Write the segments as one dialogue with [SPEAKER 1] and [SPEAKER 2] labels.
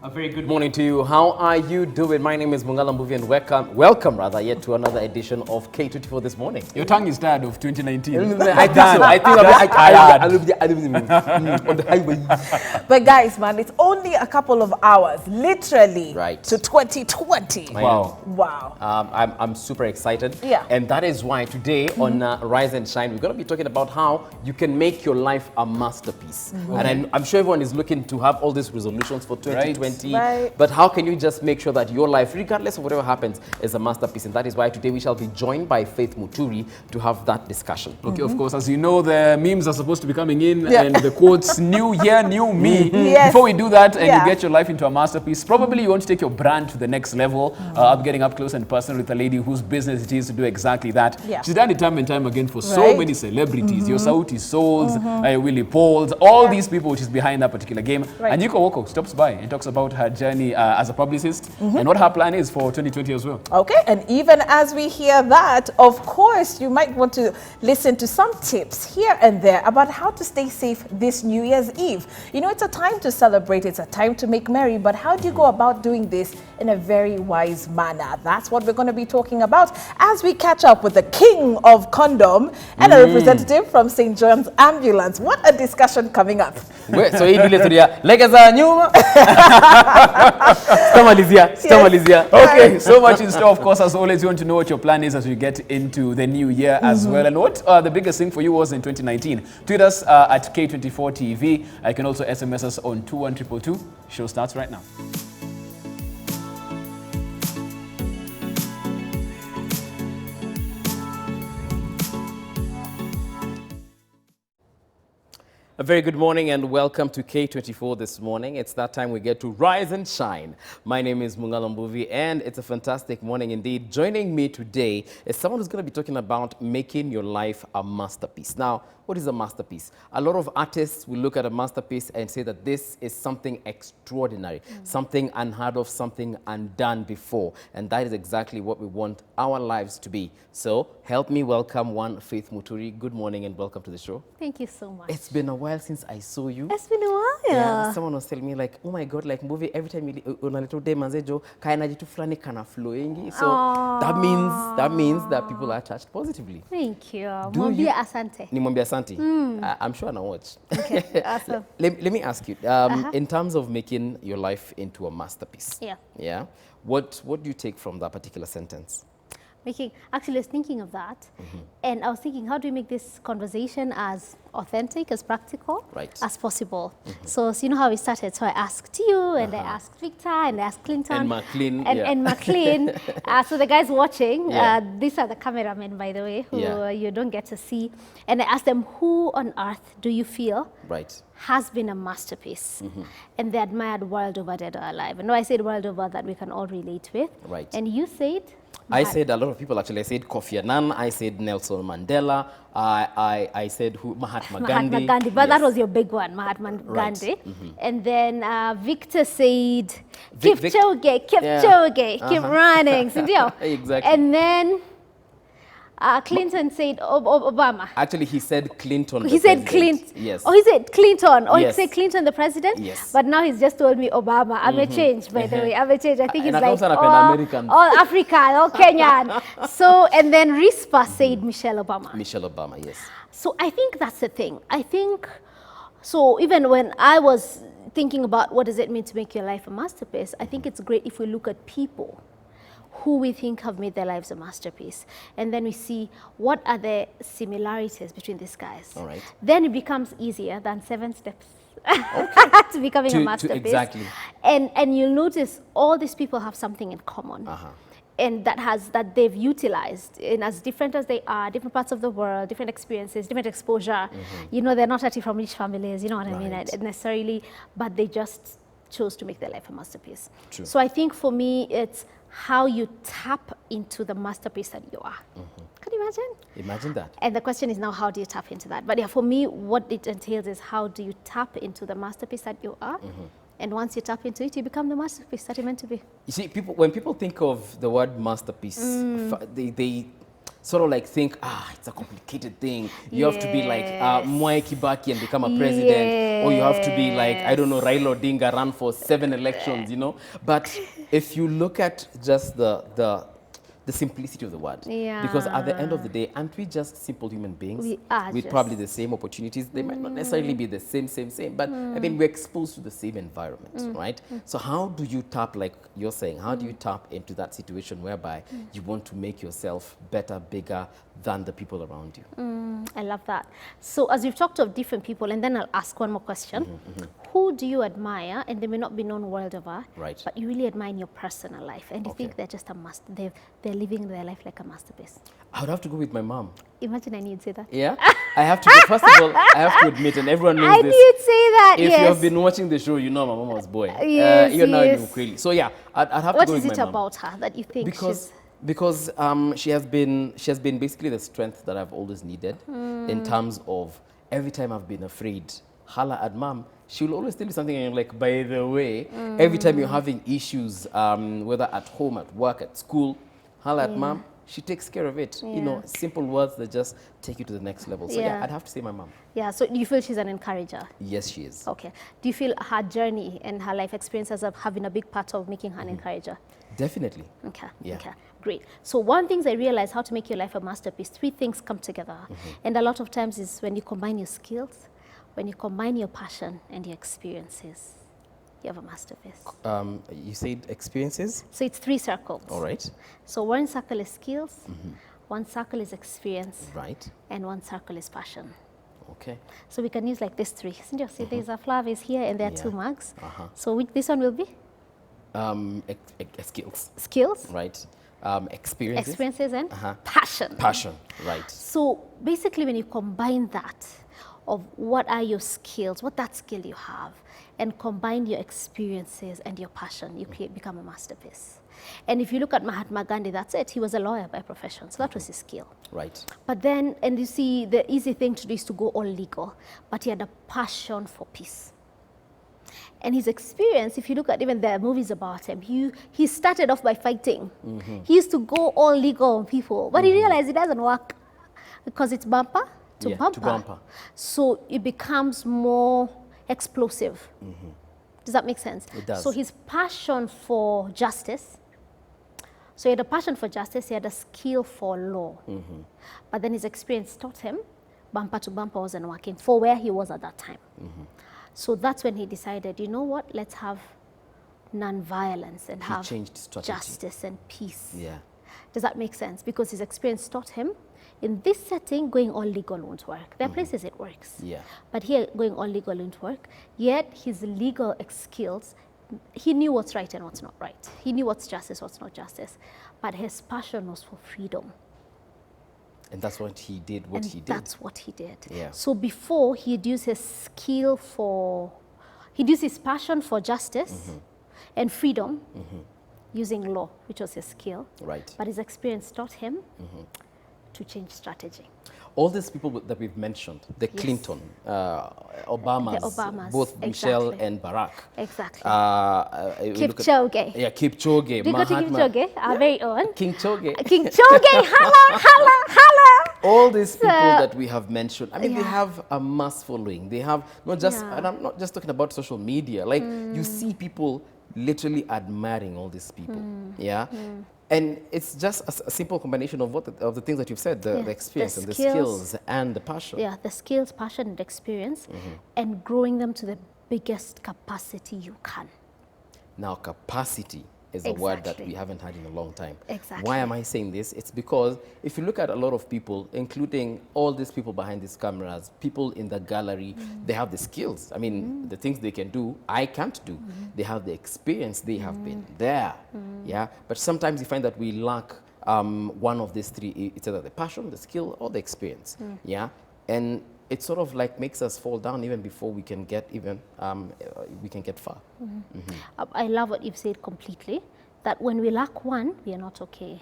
[SPEAKER 1] A very good morning to you. How are you doing? My name is Mungala Mbuvi and welcome yet to another edition of K24 This Morning.
[SPEAKER 2] Your tongue is tired of 2019.
[SPEAKER 1] I think so. I on the highway.
[SPEAKER 3] But guys, man, it's only a couple of hours, literally,
[SPEAKER 1] right,
[SPEAKER 3] to 2020.
[SPEAKER 2] Wow.
[SPEAKER 3] Wow.
[SPEAKER 1] I'm super excited.
[SPEAKER 3] Yeah.
[SPEAKER 1] And that is why today on Rise and Shine, we're going to be talking about how you can make your life a masterpiece. And I'm sure everyone is looking to have all these resolutions for 2020.
[SPEAKER 3] Right.
[SPEAKER 1] But how can you just make sure that your life, regardless of whatever happens, is a masterpiece? And that is why today we shall be joined by Faith Muturi to have that discussion.
[SPEAKER 2] Okay, of course, as you know, the memes are supposed to be coming in and the quotes, new year, new me.
[SPEAKER 3] Yes.
[SPEAKER 2] Before we do that and you get your life into a masterpiece, probably you want to take your brand to the next level. I'm getting up close and personal with a lady whose business it is to do exactly that.
[SPEAKER 3] Yeah.
[SPEAKER 2] She's done it time and time again for so many celebrities. Your Sauti Souls, Willie Pauls, all these people which is behind that particular game. And Yuko Woko stops by and talks about her journey as a publicist and what her plan is for 2020 as well.
[SPEAKER 3] Okay, and even as we hear that, of course, you might want to listen to some tips here and there about how to stay safe this New Year's Eve. You know, it's a time to celebrate, it's a time to make merry, but how do you go about doing this in a very wise manner? That's what we're going to be talking about as we catch up with the king of condom and a representative from St. John's Ambulance. What a discussion coming up.
[SPEAKER 1] So Legeza nyuma. Stamalizia.
[SPEAKER 2] Okay, so much in store. Of course, as always, you want to know what your plan is as we get into the new year as well. And what the biggest thing for you was in 2019. Tweet us at K24 TV. You can also SMS us on 21222. Show starts right now.
[SPEAKER 1] A very good morning and welcome to K24 This Morning. It's that time we get to rise and shine. My name is Mungala Mbuvi and it's a fantastic morning indeed. Joining me today is someone who's going to be talking about making your life a masterpiece. Now, what is a masterpiece? A lot of artists will look at a masterpiece and say that this is something extraordinary, something unheard of, something undone before. And that is exactly what we want our lives to be. So help me welcome one Faith Muturi. Good morning and welcome to the show.
[SPEAKER 4] Thank you so much.
[SPEAKER 1] It's been a while since I saw you.
[SPEAKER 4] It's been a while.
[SPEAKER 1] Yeah, someone was telling me like, oh my God, like movie every time you unalito day manzejo kaina jitu fulani kana flowing. So that means that people are touched positively.
[SPEAKER 4] Thank you. Mwambie asante.
[SPEAKER 1] Ni mwambie asante. I'm sure I watch.
[SPEAKER 4] Okay, awesome.
[SPEAKER 1] Let me ask you, in terms of making your life into a masterpiece. Yeah. What do you take from that particular sentence?
[SPEAKER 4] Actually, I was thinking of that, and I was thinking, how do we make this conversation as authentic, as practical as possible? So you know how we started. So I asked you, and I asked Victor, and I asked Clinton,
[SPEAKER 1] and McLean,
[SPEAKER 4] and McLean. So the guys watching, these are the cameramen, by the way, who you don't get to see. And I asked them, who on earth do you feel has been a masterpiece? And they admired world over, dead or alive. And no, I said world over that we can all relate with. And you said?
[SPEAKER 1] I said a lot of people actually. I said Kofi Annan, I said Nelson Mandela, I said Mahatma Gandhi.
[SPEAKER 4] But that was your big one, Mahatma Gandhi. And then Victor said Kipchoge, keep running.
[SPEAKER 1] Exactly.
[SPEAKER 4] And then Clinton said Obama.
[SPEAKER 1] Actually, he said Clinton.
[SPEAKER 4] He said Clinton.
[SPEAKER 1] Yes.
[SPEAKER 4] Oh, he said Clinton. He said Clinton, the president.
[SPEAKER 1] Yes.
[SPEAKER 4] But now he's just told me Obama. I'm a change, by the way. I'm a change. I think he's like
[SPEAKER 1] all
[SPEAKER 4] African, all Kenyan. So, and then Rispa said Michelle Obama.
[SPEAKER 1] Michelle Obama, yes.
[SPEAKER 4] So I think that's the thing. I think, so even when I was thinking about what does it mean to make your life a masterpiece, I think it's great if we look at people who we think have made their lives a masterpiece. And then we see what are the similarities between these guys.
[SPEAKER 1] All right.
[SPEAKER 4] Then it becomes easier than 7 steps to becoming a masterpiece.
[SPEAKER 1] Exactly.
[SPEAKER 4] And you'll notice all these people have something in common. And that they've utilized in as different as they are, different parts of the world, different experiences, different exposure. You know, they're not actually from rich families, you know what I mean, necessarily, but they just chose to make their life a masterpiece.
[SPEAKER 1] True.
[SPEAKER 4] So I think for me, it's how you tap into the masterpiece that you are. Can you imagine?
[SPEAKER 1] Imagine that.
[SPEAKER 4] And the question is now, how do you tap into that? But yeah, for me, what it entails is how do you tap into the masterpiece that you are? And once you tap into it, you become the masterpiece that you're meant to be.
[SPEAKER 1] You see, when people think of the word masterpiece, sort of like think, it's a complicated thing. You have to be like Mwai Kibaki and become a president, or you have to be like, I don't know, Raila Odinga, run for 7 elections, you know. But if you look at just the simplicity of the word. Because at the end of the day, aren't we just simple human beings?
[SPEAKER 4] We are
[SPEAKER 1] with probably the same opportunities. They might not necessarily be the same, but I mean, we're exposed to the same environment, right? So how do you tap, like you're saying, how do you tap into that situation whereby you want to make yourself better, bigger than the people around you?
[SPEAKER 4] I love that. So as we've talked of different people, and then I'll ask one more question. Who do you admire, and they may not be known world over, but you really admire in your personal life, and you think they're just they're living their life like a masterpiece?
[SPEAKER 1] I would have to go with my mom.
[SPEAKER 4] Imagine I knew you'd say that.
[SPEAKER 1] Yeah, I have to go. First of all, I have to admit, and everyone knows this.
[SPEAKER 4] I knew you'd say that,
[SPEAKER 1] If you have been watching the show, you know I'm a mama's boy. You're now clearly. So yeah, I'd have to go with my mom.
[SPEAKER 4] What is it about her that you think
[SPEAKER 1] because she has been basically the strength that I've always needed in terms of every time I've been afraid, holla at mom. She will always tell you something and you're like, by the way, every time you're having issues, whether at home, at work, at school, holla at mom, she takes care of it. You know, simple words that just take you to the next level. So yeah, I'd have to say my mom.
[SPEAKER 4] Yeah, so do you feel she's an encourager?
[SPEAKER 1] Yes, she is.
[SPEAKER 4] Okay. Do you feel her journey and her life experiences have been a big part of making her an encourager?
[SPEAKER 1] Definitely.
[SPEAKER 4] Okay. Yeah. Okay. Great. So one thing I realized, how to make your life a masterpiece, 3 things come together. And a lot of times is when you combine your skills, when you combine your passion and your experiences, you have a masterpiece.
[SPEAKER 1] You said experiences?
[SPEAKER 4] So it's 3 circles.
[SPEAKER 1] All right.
[SPEAKER 4] So one circle is skills, one circle is experience,
[SPEAKER 1] right, and
[SPEAKER 4] one circle is passion.
[SPEAKER 1] Okay.
[SPEAKER 4] So we can use like these 3. Isn't you see there's a flower is here and there are 2 mugs. So this one will be?
[SPEAKER 1] Skills.
[SPEAKER 4] Skills.
[SPEAKER 1] Right. Experiences.
[SPEAKER 4] Experiences and passion.
[SPEAKER 1] Passion, right.
[SPEAKER 4] So basically when you combine that, of what are your skills, what that skill you have, and combine your experiences and your passion, you become a masterpiece. And if you look at Mahatma Gandhi, that's it. He was a lawyer by profession, so that was his skill.
[SPEAKER 1] Right.
[SPEAKER 4] But then, and you see, the easy thing to do is to go all legal, but he had a passion for peace. And his experience, if you look at even the movies about him, he started off by fighting. He used to go all legal on people, but he realized it doesn't work because it's bumper to bumper. So it becomes more explosive. Does that make sense?
[SPEAKER 1] It does.
[SPEAKER 4] So his passion for justice, so he had a passion for justice, he had a skill for law. But then his experience taught him bumper to bumper wasn't working for where he was at that time. So that's when he decided, you know what, let's have non-violence and have justice and peace.
[SPEAKER 1] Yeah.
[SPEAKER 4] Does that make sense? Because his experience taught him, in this setting, going all legal won't work. There are places it works.
[SPEAKER 1] Yeah.
[SPEAKER 4] But here, going all legal won't work. Yet, his legal skills, he knew what's right and what's not right. He knew what's justice, what's not justice. But his passion was for freedom.
[SPEAKER 1] And that's what he did,
[SPEAKER 4] That's what he did.
[SPEAKER 1] Yeah.
[SPEAKER 4] So before, he'd use his he'd use his passion for justice and freedom using law, which was his skill.
[SPEAKER 1] Right.
[SPEAKER 4] But his experience taught him to change strategy.
[SPEAKER 1] All these people that we've mentioned, the Clinton, Obamas, both Michelle and Barack.
[SPEAKER 4] Exactly.
[SPEAKER 1] Kipchoge. Kipchoge.
[SPEAKER 4] Do you go to Kipchoge? Our very own.
[SPEAKER 1] Kipchoge.
[SPEAKER 4] Kipchoge, holla.
[SPEAKER 1] All these people that we have mentioned, I mean, they have a mass following. They have not just, and I'm not just talking about social media, like you see people literally admiring all these people. And it's just a simple combination of the things that you've said, the experience and the skills and the passion.
[SPEAKER 4] Yeah, the skills, passion, and experience, and growing them to the biggest capacity you can.
[SPEAKER 1] Now, capacity is a word that we haven't had in a long time.
[SPEAKER 4] Exactly.
[SPEAKER 1] Why am I saying this? It's because if you look at a lot of people, including all these people behind these cameras, people in the gallery, they have the skills. I mean, the things they can do, I can't do. They have the experience, they have been there. Yeah, but sometimes you find that we lack one of these 3. It's either the passion, the skill, or the experience. Yeah, and it sort of like makes us fall down even before we can get far.
[SPEAKER 4] I love what you've said completely, that when we lack one, we are not okay.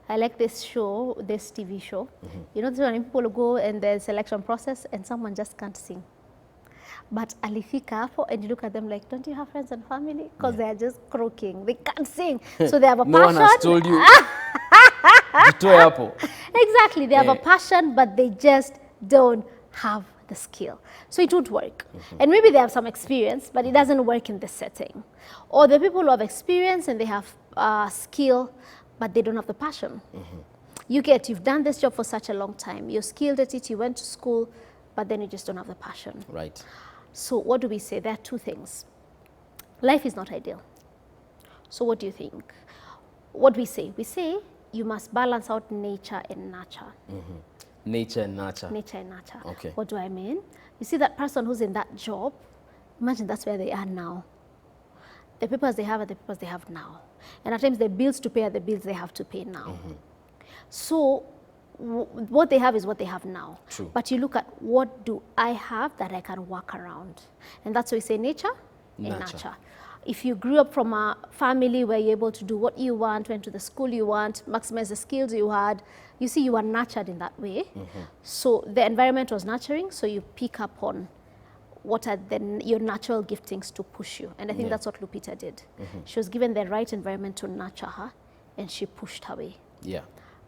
[SPEAKER 4] I like this show, this TV show. You know, when people go and there's selection process and someone just can't sing. But alifika hapo and you look at them like, don't you have friends and family? Because they're just croaking. They can't sing. So they have a passion.
[SPEAKER 1] No one has told you.
[SPEAKER 4] Exactly. They have a passion, but they just don't have the skill. So it won't work. And maybe they have some experience, but it doesn't work in this setting. Or the people who have experience and they have skill, but they don't have the passion. You've done this job for such a long time. You're skilled at it, you went to school, but then you just don't have the passion.
[SPEAKER 1] Right.
[SPEAKER 4] So what do we say? There are two things. Life is not ideal. So what do you think? What we say? We say you must balance out nature and nurture.
[SPEAKER 1] Nature and nurture.
[SPEAKER 4] Nature and nurture.
[SPEAKER 1] Okay.
[SPEAKER 4] What do I mean? You see that person who's in that job, imagine that's where they are now. The papers they have are the papers they have now. And at times the bills to pay are the bills they have to pay now. So what they have is what they have now.
[SPEAKER 1] True.
[SPEAKER 4] But you look at what do I have that I can work around. And that's why we say nature and nurture. If you grew up from a family where you're able to do what you want, went to the school you want, maximize the skills you had, you see you are nurtured in that way. So the environment was nurturing, so you pick up on what are your natural giftings to push you. And I think that's what Lupita did. She was given the right environment to nurture her, and she pushed her way.
[SPEAKER 1] Yeah.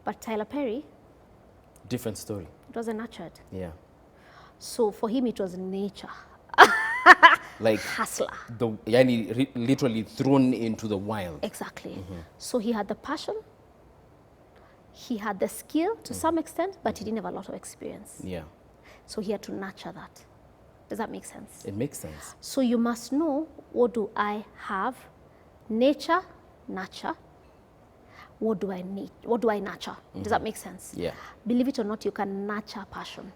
[SPEAKER 4] But Tyler Perry,
[SPEAKER 1] different story.
[SPEAKER 4] It wasn't nurtured.
[SPEAKER 1] Yeah.
[SPEAKER 4] So for him, it was nature.
[SPEAKER 1] Like
[SPEAKER 4] hustler.
[SPEAKER 1] Literally thrown into the wild.
[SPEAKER 4] Exactly. So he had the passion, he had the skill to some extent, but he didn't have a lot of experience.
[SPEAKER 1] Yeah.
[SPEAKER 4] So he had to nurture that. Does that make sense?
[SPEAKER 1] It makes sense.
[SPEAKER 4] So you must know, what do I have? Nature, nurture. What do I need? What do I nurture? Does that make sense?
[SPEAKER 1] Yeah.
[SPEAKER 4] Believe it or not, you can nurture passion.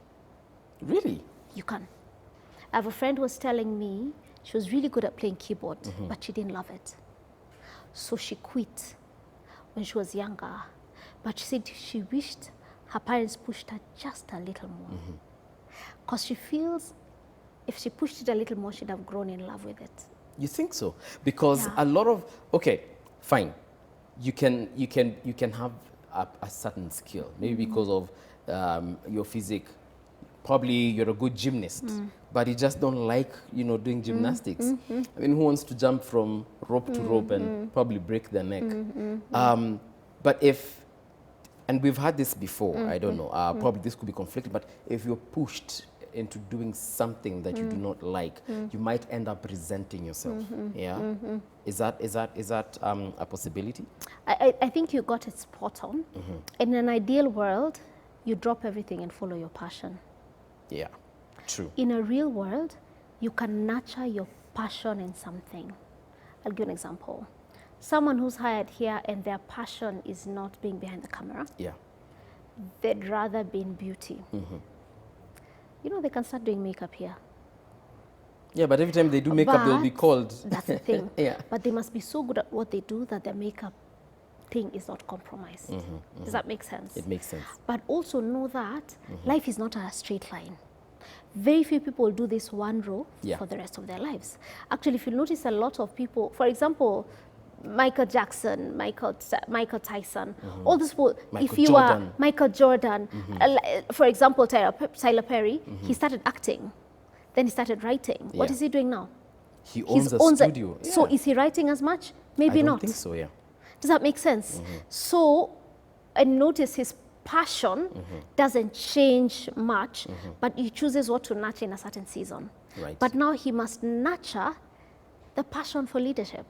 [SPEAKER 1] Really?
[SPEAKER 4] You can. I have a friend who was telling me she was really good at playing keyboard, but she didn't love it. So she quit when she was younger. But she said she wished her parents pushed her just a little more. Because she feels if she pushed it a little more, she'd have grown in love with it. You
[SPEAKER 1] think so? Because a lot of, okay, fine. You can have a certain skill, maybe because of your physique. Probably you're a good gymnast, but you just don't like, doing gymnastics. I mean, who wants to jump from rope to rope and probably break their neck? But and we've had this before, I don't know, probably this could be conflicted, but if you're pushed into doing something that you do not like, you might end up resenting yourself. Yeah, is that a possibility?
[SPEAKER 4] I think you got it spot on. In an ideal world, you drop everything and follow your passion.
[SPEAKER 1] Yeah, true.
[SPEAKER 4] In a real world, you can nurture your passion in something. I'll give an example. Someone who's hired here and their passion is not being behind the camera.
[SPEAKER 1] Yeah.
[SPEAKER 4] They'd rather be in beauty. They can start doing makeup here.
[SPEAKER 1] Yeah, but every time they do makeup, they'll be called.
[SPEAKER 4] That's the thing.
[SPEAKER 1] Yeah.
[SPEAKER 4] But they must be so good at what they do that their makeup thing is not compromised. Does that make sense?
[SPEAKER 1] It makes sense.
[SPEAKER 4] But also know that life is not a straight line. Very few people do this one role for the rest of their lives. Actually, if you notice, a lot of people, for example, Michael Jackson, Michael Tyson, all these people, Michael Jordan, for example, Tyler Perry, he started acting, then he started writing. What is he doing now?
[SPEAKER 1] He owns a studio.
[SPEAKER 4] So is he writing as much? Maybe not.
[SPEAKER 1] I don't think so, yeah.
[SPEAKER 4] Does that make sense? So, and notice his passion doesn't change much, but he chooses what to nurture in a certain season.
[SPEAKER 1] Right.
[SPEAKER 4] But now he must nurture the passion for leadership.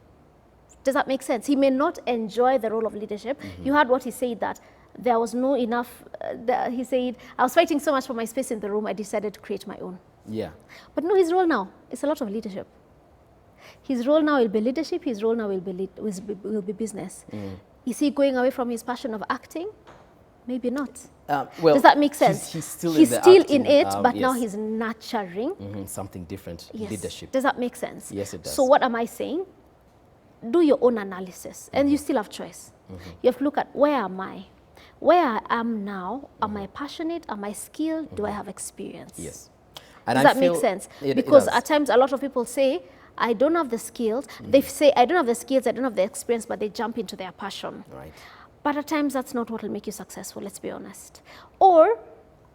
[SPEAKER 4] Does that make sense? He may not enjoy the role of leadership. You heard what he said, that there was no enough, he said, I was fighting so much for my space in the room, I decided to create my own.
[SPEAKER 1] Yeah.
[SPEAKER 4] But no, his role now is a lot of leadership. His role now will be leadership, his role now will be business. Is he going away from his passion of acting? Maybe not.
[SPEAKER 1] Well,
[SPEAKER 4] does that make sense?
[SPEAKER 1] He's still
[SPEAKER 4] in it, but now he's nurturing
[SPEAKER 1] something different,
[SPEAKER 4] yes.
[SPEAKER 1] Leadership.
[SPEAKER 4] Does that make sense?
[SPEAKER 1] Yes, it does.
[SPEAKER 4] So what am I saying? Do your own analysis, and you still have choice. You have to look at, where am I? Where I am now, am I passionate? Am I skilled? Do I have experience?
[SPEAKER 1] Yes.
[SPEAKER 4] And does that make sense? Because at times a lot of people say, I don't have the skills. They say, I don't have the skills, I don't have the experience, but they jump into their passion.
[SPEAKER 1] Right.
[SPEAKER 4] But at times that's not what will make you successful, let's be honest. Or,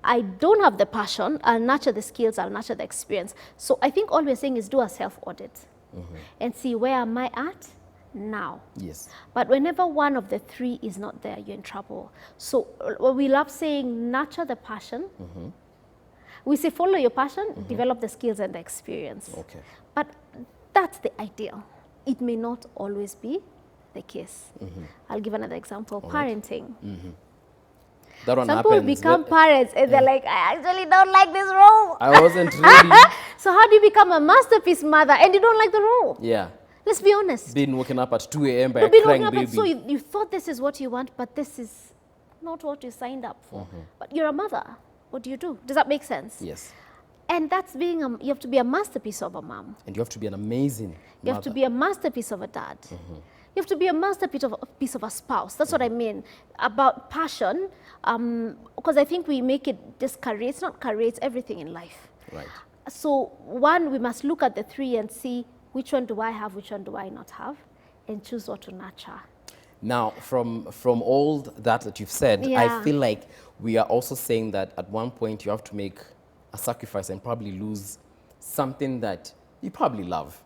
[SPEAKER 4] I don't have the passion, I'll nurture the skills, I'll nurture the experience. So I think all we're saying is do a self-audit and see, where am I at now.
[SPEAKER 1] Yes.
[SPEAKER 4] But whenever one of the three is not there, you're in trouble. So we love saying nurture the passion. We say follow your passion, develop the skills and the experience.
[SPEAKER 1] Okay.
[SPEAKER 4] But that's the ideal. It may not always be the case. I'll give another example, parenting.
[SPEAKER 1] That one
[SPEAKER 4] Some people
[SPEAKER 1] happens,
[SPEAKER 4] become parents and they're like, I actually don't like this role.
[SPEAKER 1] I wasn't ready.
[SPEAKER 4] So how do you become a masterpiece mother and you don't like the role?
[SPEAKER 1] Yeah.
[SPEAKER 4] Let's be honest.
[SPEAKER 1] Been woken up at 2 a.m. by
[SPEAKER 4] You've
[SPEAKER 1] a
[SPEAKER 4] been
[SPEAKER 1] crying
[SPEAKER 4] woken up
[SPEAKER 1] baby.
[SPEAKER 4] so you thought this is what you want, but this is not what you signed up for. But you're a mother. What do you do? Does that make sense?
[SPEAKER 1] Yes.
[SPEAKER 4] And that's being you have to be a masterpiece of a mom.
[SPEAKER 1] And you have to be an amazing
[SPEAKER 4] You have to be a masterpiece of a dad. You have to be a masterpiece of a spouse. That's what I mean about passion. Because I think we make it this career. It's not career, it's everything in life.
[SPEAKER 1] Right.
[SPEAKER 4] So one, we must look at the three and see which one do I have, which one do I not have, and choose what to nurture.
[SPEAKER 1] Now, from all that you've said, I feel like we are also saying that at one point you have to make a sacrifice and probably lose something that you probably love.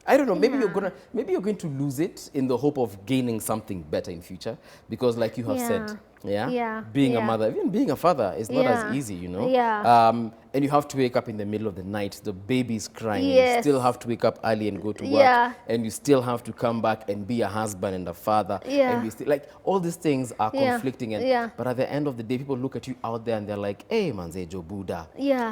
[SPEAKER 1] I don't know, maybe you're going to lose it in the hope of gaining something better in future, because like you have said, being a mother, even being a father is not as easy, you know. And you have to wake up in the middle of the night, the baby's crying, and you still have to wake up early and go to work, and you still have to come back and be a husband and a father, and you still, like, all these things are conflicting, and but at the end of the day, people look at you out there and they're like, hey, Manzejo Buddha,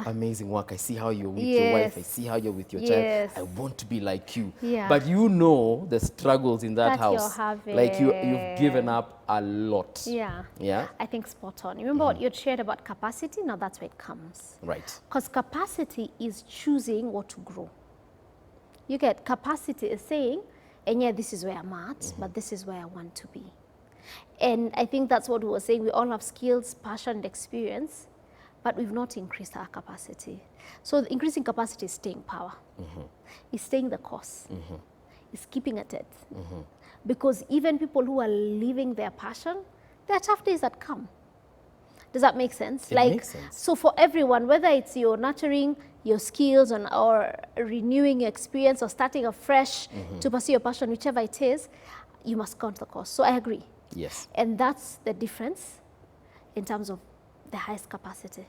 [SPEAKER 1] amazing work, I see how you're with your wife, I see how you're with your child, I want to be like you. But you know the struggles in that house, like you've given up a lot. Yeah,
[SPEAKER 4] I think spot on. Remember what you shared about capacity? Now that's where it comes.
[SPEAKER 1] Right.
[SPEAKER 4] Because capacity is choosing what to grow. You get capacity is saying, and yeah, this is where I'm at, but this is where I want to be. And I think that's what we were saying. We all have skills, passion, and experience, but we've not increased our capacity. So increasing capacity is staying power. It's staying the course. It's keeping at it. Because even people who are living their passion, there are tough days that come. Does that make sense?
[SPEAKER 1] It makes sense.
[SPEAKER 4] So for everyone, whether it's your nurturing your skills or renewing your experience or starting afresh to pursue your passion, whichever it is, you must count the cost. So I agree.
[SPEAKER 1] Yes.
[SPEAKER 4] And that's the difference in terms of the highest capacity.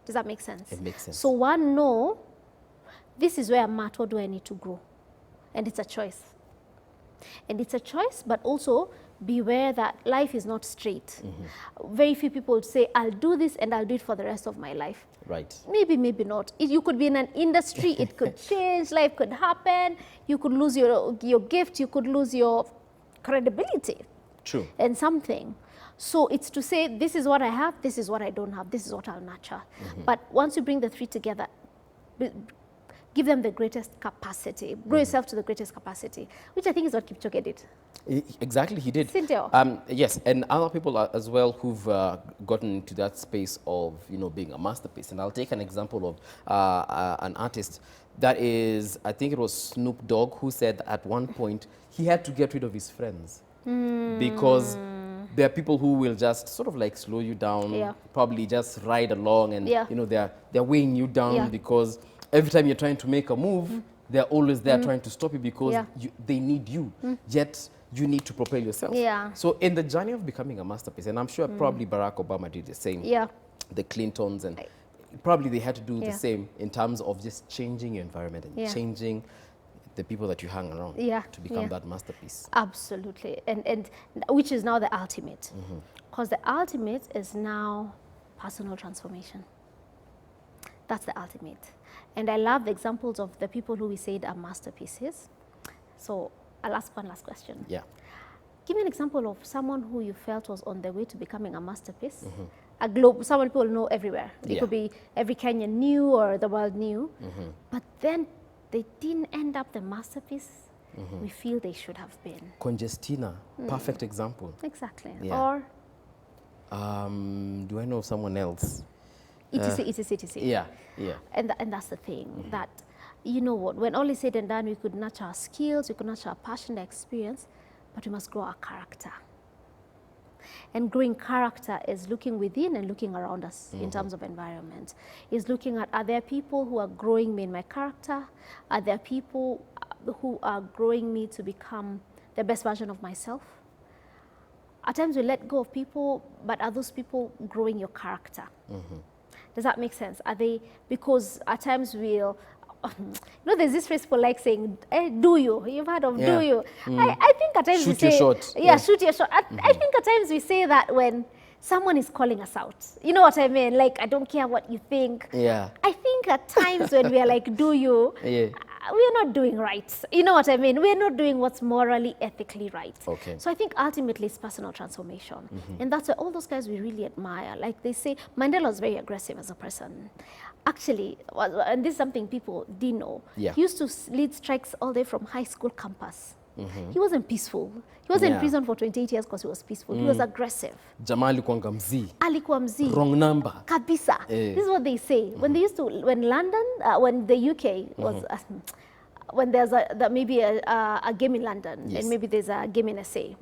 [SPEAKER 4] Does that make sense?
[SPEAKER 1] It makes sense.
[SPEAKER 4] So one, no, this is where I'm at, what do I need to grow? And it's a choice. And it's a choice, but also beware that life is not straight. Very few people would say, I'll do this and I'll do it for the rest of my life.
[SPEAKER 1] Right.
[SPEAKER 4] Maybe, maybe not. You could be in an industry, it could change, life could happen, you could lose your gift, you could lose your credibility.
[SPEAKER 1] True.
[SPEAKER 4] And something. So it's to say, this is what I have, this is what I don't have, this is what I'll nurture. But once you bring the three together, give them the greatest capacity, grow yourself to the greatest capacity, which I think is what Kipchoge did.
[SPEAKER 1] Exactly, he did.
[SPEAKER 4] Cynthia.
[SPEAKER 1] Yes, and other people as well who've gotten into that space of, you know, being a masterpiece. And I'll take an example of an artist that is, I think it was Snoop Dogg, who said that at one point he had to get rid of his friends because there are people who will just sort of like slow you down, probably just ride along, and you know, they're weighing you down because every time you're trying to make a move, they're always there trying to stop you because they need you. Yet you need to propel yourself. So in the journey of becoming a masterpiece, and I'm sure probably Barack Obama did the same, the Clintons, and probably they had to do the same in terms of just changing your environment and changing the people that you hang around to become that masterpiece.
[SPEAKER 4] Absolutely, and which is now the ultimate. Because the ultimate is now personal transformation. That's the ultimate. And I love the examples of the people who we said are masterpieces. So I'll ask one last question.
[SPEAKER 1] Yeah.
[SPEAKER 4] Give me an example of someone who you felt was on the way to becoming a masterpiece. Someone people know everywhere. It could be every Kenyan knew or the world knew. But then they didn't end up the masterpiece we feel they should have been.
[SPEAKER 1] Congestina, perfect example.
[SPEAKER 4] Exactly.
[SPEAKER 1] Yeah.
[SPEAKER 4] Or
[SPEAKER 1] do I know someone else?
[SPEAKER 4] etc.
[SPEAKER 1] Yeah.
[SPEAKER 4] And that's the thing, that, you know what, when all is said and done, we could nurture our skills, we could nurture our passion, our experience, but we must grow our character. And growing character is looking within and looking around us in terms of environment. Is looking at, are there people who are growing me in my character? Are there people who are growing me to become the best version of myself. At times we let go of people, but are those people growing your character? Does that make sense? Are they, because at times we'll, there's this phrase people like saying, do you? You've heard of do you? I think at times
[SPEAKER 1] shoot
[SPEAKER 4] we say,
[SPEAKER 1] your shot.
[SPEAKER 4] Shoot your shot. I think at times we say that when someone is calling us out. You know what I mean? Like, I don't care what you think.
[SPEAKER 1] Yeah.
[SPEAKER 4] I think at times when we are like, do you? We're not doing right. You know what I mean? We're not doing what's morally, ethically right.
[SPEAKER 1] Okay.
[SPEAKER 4] So I think ultimately it's personal transformation. And that's why all those guys we really admire. Like they say, Mandela was very aggressive as a person. Actually, and this is something people didn't know. He used to lead strikes all the way from high school campus. He wasn't peaceful. He wasn't in prison for 28 years because he was peaceful. He was aggressive.
[SPEAKER 1] Jamaa alikuwa mzee.
[SPEAKER 4] Alikuwa mzee.
[SPEAKER 1] Wrong number.
[SPEAKER 4] Kabisa. This is what they say. When they used to, when London, when the UK was, when there's maybe a game in London, and maybe there's a game in SA.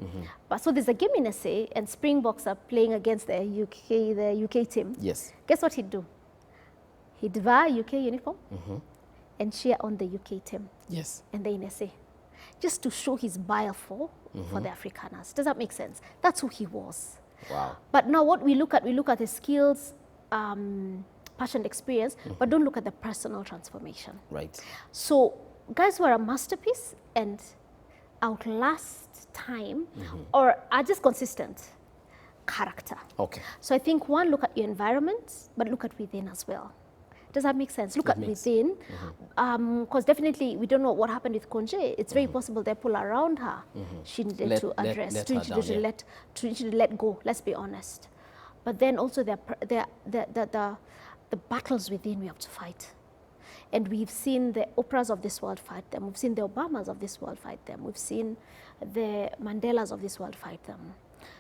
[SPEAKER 4] But so there's a game in SA, and Springboks are playing against the UK team.
[SPEAKER 1] Yes.
[SPEAKER 4] Guess what he'd do? He'd wear UK uniform and cheer on the UK team.
[SPEAKER 1] Yes.
[SPEAKER 4] And they in SA. Just to show his bile for the Afrikaners. Does that make sense? That's who he was.
[SPEAKER 1] Wow.
[SPEAKER 4] But now what we look at the skills, passion, experience, but don't look at the personal transformation.
[SPEAKER 1] Right.
[SPEAKER 4] So guys who are a masterpiece and outlast time or are just consistent, character.
[SPEAKER 1] Okay.
[SPEAKER 4] So I think one, look at your environment, but look at within as well. Does that make sense? Look at within, because definitely we don't know what happened with Konje. It's very possible the people around her, she needed to address, she needed to let go, let's be honest. But then also the battles within we have to fight. And we've seen the Oprahs of this world fight them. We've seen the Obamas of this world fight them. We've seen the Mandelas of this world fight them.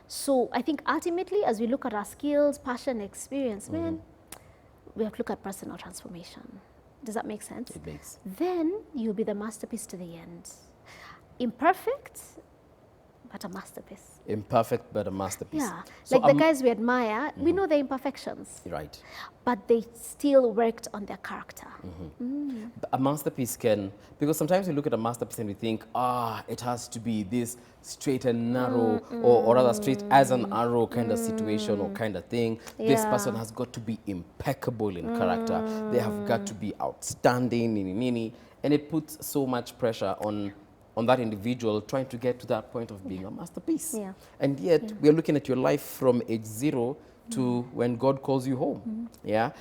[SPEAKER 4] So I think ultimately, as we look at our skills, passion, experience, man, we have to look at personal transformation. Does that make sense?
[SPEAKER 1] It makes.
[SPEAKER 4] Then you'll be the masterpiece to the end. Imperfect, but a masterpiece.
[SPEAKER 1] Imperfect, but a masterpiece.
[SPEAKER 4] Yeah,
[SPEAKER 1] So
[SPEAKER 4] like the guys we admire, we know their imperfections.
[SPEAKER 1] Right.
[SPEAKER 4] But they still worked on their character.
[SPEAKER 1] A masterpiece can, because sometimes we look at a masterpiece and we think, it has to be this straight and narrow, or rather straight as an arrow kind of situation or kind of thing. This person has got to be impeccable in character. They have got to be outstanding, and it puts so much pressure on that individual trying to get to that point of being a masterpiece. And yet we're looking at your life from age 0 to when God calls you home.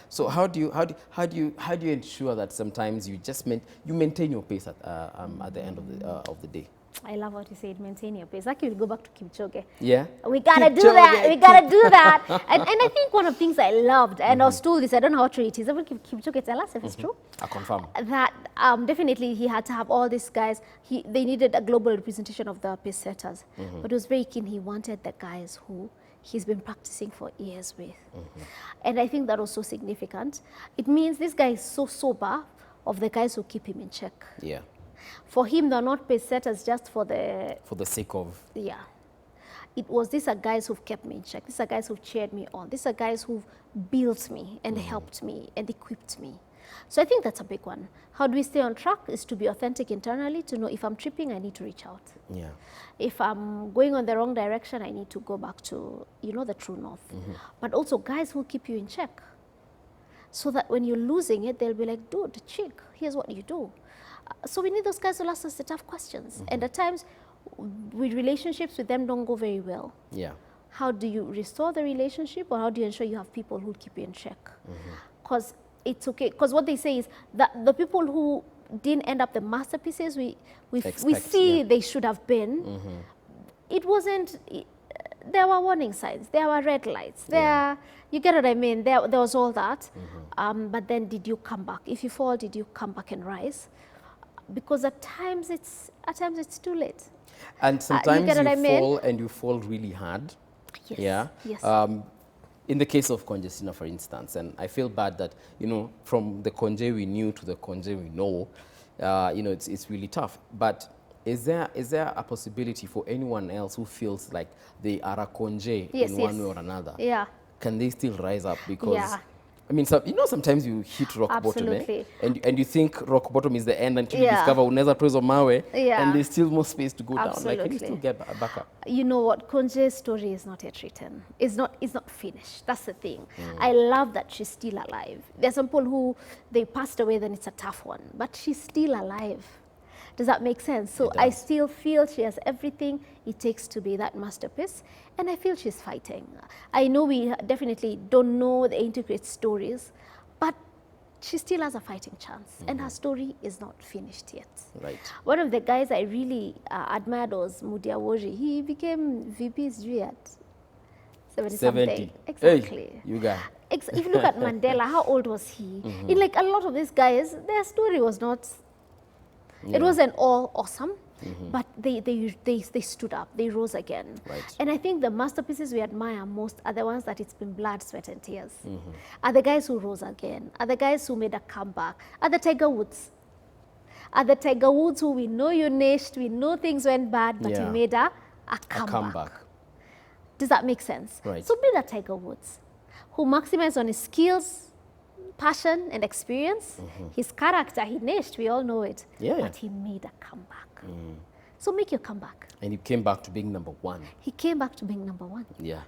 [SPEAKER 1] So how do you ensure that sometimes you just maintain your pace at the end of the day?
[SPEAKER 4] I love what you said, maintain your pace. Actually, go back to Kipchoge.
[SPEAKER 1] Yeah.
[SPEAKER 4] We gotta do that. We gotta do that. And I think one of the things I loved, and I was told this, I don't know how true it is, but Kipchoge tell us if it's true.
[SPEAKER 1] I confirm.
[SPEAKER 4] That definitely he had to have all these guys. They needed a global representation of the pace setters. But he was very keen. He wanted the guys who he's been practicing for years with. And I think that was so significant. It means this guy is so sober of the guys who keep him in check.
[SPEAKER 1] Yeah.
[SPEAKER 4] For him, they're not pace setters just for the
[SPEAKER 1] sake of.
[SPEAKER 4] Yeah. These are guys who've kept me in check. These are guys who've cheered me on. These are guys who've built me and helped me and equipped me. So I think that's a big one. How do we stay on track is to be authentic internally, to know if I'm tripping, I need to reach out.
[SPEAKER 1] Yeah.
[SPEAKER 4] If I'm going on the wrong direction, I need to go back to, the true north. But also guys who keep you in check. So that when you're losing it, they'll be like, dude, chick, here's what you do. So we need those guys to ask us the tough questions. And at times, with relationships with them don't go very well.
[SPEAKER 1] Yeah.
[SPEAKER 4] How do you restore the relationship, or how do you ensure you have people who keep you in check? Because it's okay. Because what they say is that the people who didn't end up the masterpieces we see they should have been, it wasn't. There were warning signs. There were red lights. You get what I mean? There was all that. But then, did you come back? If you fall, did you come back and rise? Because at times it's too late.
[SPEAKER 1] And sometimes you fall, and you fall really hard.
[SPEAKER 4] Yes.
[SPEAKER 1] Yeah.
[SPEAKER 4] Yes.
[SPEAKER 1] In the case of Conjestina, for instance, and I feel bad that, from the Konje we knew to the Konje we know, it's really tough. But is there a possibility for anyone else who feels like they are a Konje in one way or another?
[SPEAKER 4] Yeah.
[SPEAKER 1] Can they still rise up? Because I mean, sometimes you hit rock bottom, and you think rock bottom is the end until you discover unaweza tozo mawe, and there's still more space to go down. Like, can you still get back up?
[SPEAKER 4] You know what? Konje's story is not yet written. It's not finished. That's the thing. I love that she's still alive. There's some people who they passed away, then it's a tough one, but she's still alive. Does that make sense? So I still feel she has everything it takes to be that masterpiece, and I feel she's fighting. I know we definitely don't know the intricate stories, but she still has a fighting chance, and her story is not finished yet.
[SPEAKER 1] Right.
[SPEAKER 4] One of the guys I really admired was Mudiawori. He became VP's at 70. Exactly.
[SPEAKER 1] Hey, you guy.
[SPEAKER 4] If you look at Mandela, how old was he? In like a lot of these guys, their story was not. It wasn't all awesome, but they stood up, they rose again.
[SPEAKER 1] Right.
[SPEAKER 4] And I think the masterpieces we admire most are the ones that it's been blood, sweat and tears. Are the guys who rose again, are the guys who made a comeback, are the Tiger Woods. Are the Tiger Woods who we know you niched, we know things went bad, but he made a comeback. Does that make sense?
[SPEAKER 1] Right.
[SPEAKER 4] So be the Tiger Woods, who maximized on his skills, passion and experience. His character, he niched, we all know it. But he made a comeback. So make your comeback.
[SPEAKER 1] And he came back to being #1.
[SPEAKER 4] He came back to being #1.
[SPEAKER 1] Yeah.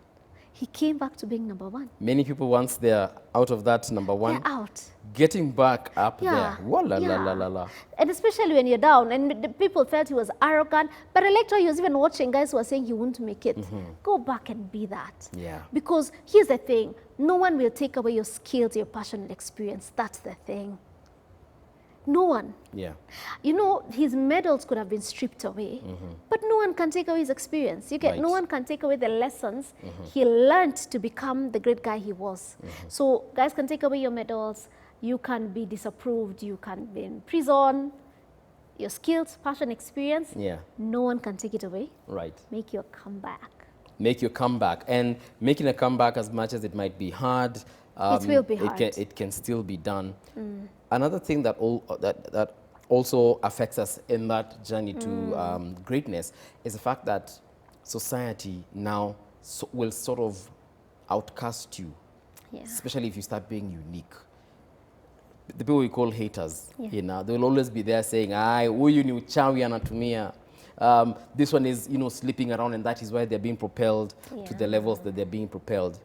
[SPEAKER 4] He came back to being #1.
[SPEAKER 1] Many people, once they're out of that #1,
[SPEAKER 4] they're out.
[SPEAKER 1] Getting back up there. La, la, la, la, la.
[SPEAKER 4] And especially when you're down, and the people felt he was arrogant, but later he was even watching guys who were saying he wouldn't make it. Go back and be that.
[SPEAKER 1] Yeah.
[SPEAKER 4] Because here's the thing, no one will take away your skills, your passion and experience. That's the thing. No one.
[SPEAKER 1] Yeah.
[SPEAKER 4] You know, his medals could have been stripped away, but no one can take away his experience. No one can take away the lessons he learned to become the great guy he was. So guys can take away your medals, you can be disapproved, you can be in prison, your skills, passion, experience, no one can take it away.
[SPEAKER 1] Right.
[SPEAKER 4] Make your comeback.
[SPEAKER 1] Make your comeback. And making a comeback, as much as it might be hard,
[SPEAKER 4] it will be hard.
[SPEAKER 1] It can still be done. Another thing that also affects us in that journey to greatness is the fact that society now will sort of outcast you, especially if you start being unique. The people we call haters, you know, they will always be there saying, huyu ni uchawi anatumia. This one is, sleeping around, and that is why they're being propelled to the levels that they're being propelled.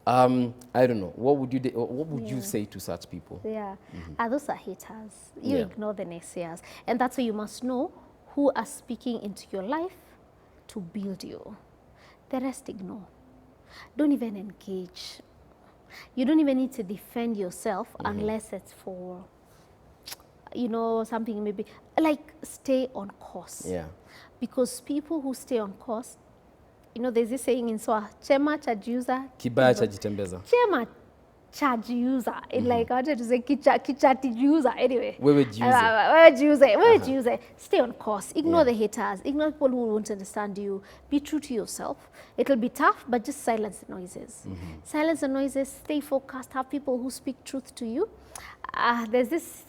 [SPEAKER 1] I don't know. What would you say to such people?
[SPEAKER 4] Those are haters. You ignore the naysayers. And that's why you must know who are speaking into your life to build you. The rest ignore. Don't even engage. You don't even need to defend yourself unless it's for, something maybe, like stay on course.
[SPEAKER 1] Yeah.
[SPEAKER 4] Because people who stay on course, there's this saying in Swa, chema chajiuza.
[SPEAKER 1] Kibaya chajitembeza.
[SPEAKER 4] Chema chajiuza. Like, I wanted to say kichatijuza. Anyway.
[SPEAKER 1] Wewe
[SPEAKER 4] jiuze. Stay on course. Ignore the haters. Ignore people who won't understand you. Be true to yourself. It'll be tough, but just silence the noises. Silence the noises. Stay focused. Have people who speak truth to you. There's this...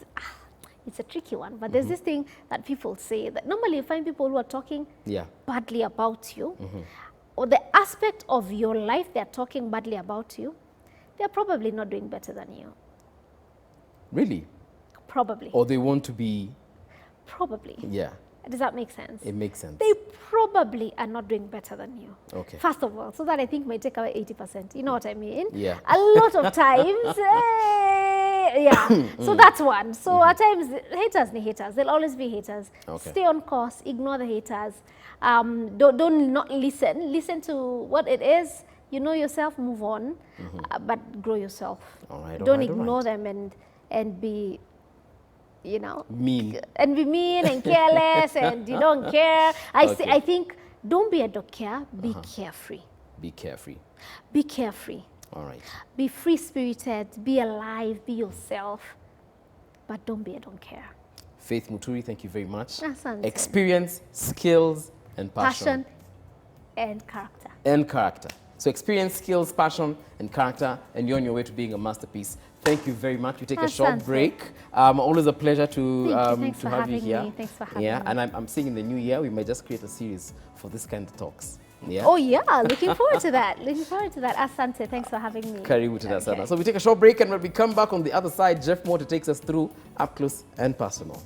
[SPEAKER 4] It's a tricky one, but there's this thing that people say that normally you find people who are talking badly about you, or the aspect of your life they're talking badly about you, they're probably not doing better than you.
[SPEAKER 1] Really?
[SPEAKER 4] Probably.
[SPEAKER 1] Or they want to be...
[SPEAKER 4] Probably.
[SPEAKER 1] Yeah.
[SPEAKER 4] Does that make sense?
[SPEAKER 1] It makes sense.
[SPEAKER 4] They probably are not doing better than you.
[SPEAKER 1] Okay.
[SPEAKER 4] First of all, so that I think may take away 80%. You know what I mean?
[SPEAKER 1] Yeah.
[SPEAKER 4] A lot of times, so that's one. So at times, haters ni haters. There'll always be haters.
[SPEAKER 1] Okay.
[SPEAKER 4] Stay on course. Ignore the haters. Don't not listen. Listen to what it is. You know yourself. Move on, but grow yourself.
[SPEAKER 1] All right.
[SPEAKER 4] Don't ignore them and be,
[SPEAKER 1] mean.
[SPEAKER 4] And be mean and careless and you don't care. I think don't be a don't care. Be carefree.
[SPEAKER 1] Be carefree.
[SPEAKER 4] Be carefree.
[SPEAKER 1] All right.
[SPEAKER 4] Be free-spirited, be alive, be yourself, but don't be a don't care.
[SPEAKER 1] Faith Muturi, thank you very much.
[SPEAKER 4] Asante.
[SPEAKER 1] Experience, skills, and passion.
[SPEAKER 4] Passion and character.
[SPEAKER 1] And character. So experience, skills, passion, and character, and you're on your way to being a masterpiece. Thank you very much. We take a short break. Always a pleasure to have you here.
[SPEAKER 4] Thanks for having me.
[SPEAKER 1] And I'm seeing in the new year, we might just create a series for this kind of talks. Yeah.
[SPEAKER 4] Oh yeah, looking forward to that. Looking forward to that. Asante, thanks for having me.
[SPEAKER 1] Karibu tena sana. So we take a short break, and when we come back on the other side, Jeff Moore takes us through Up Close and Personal.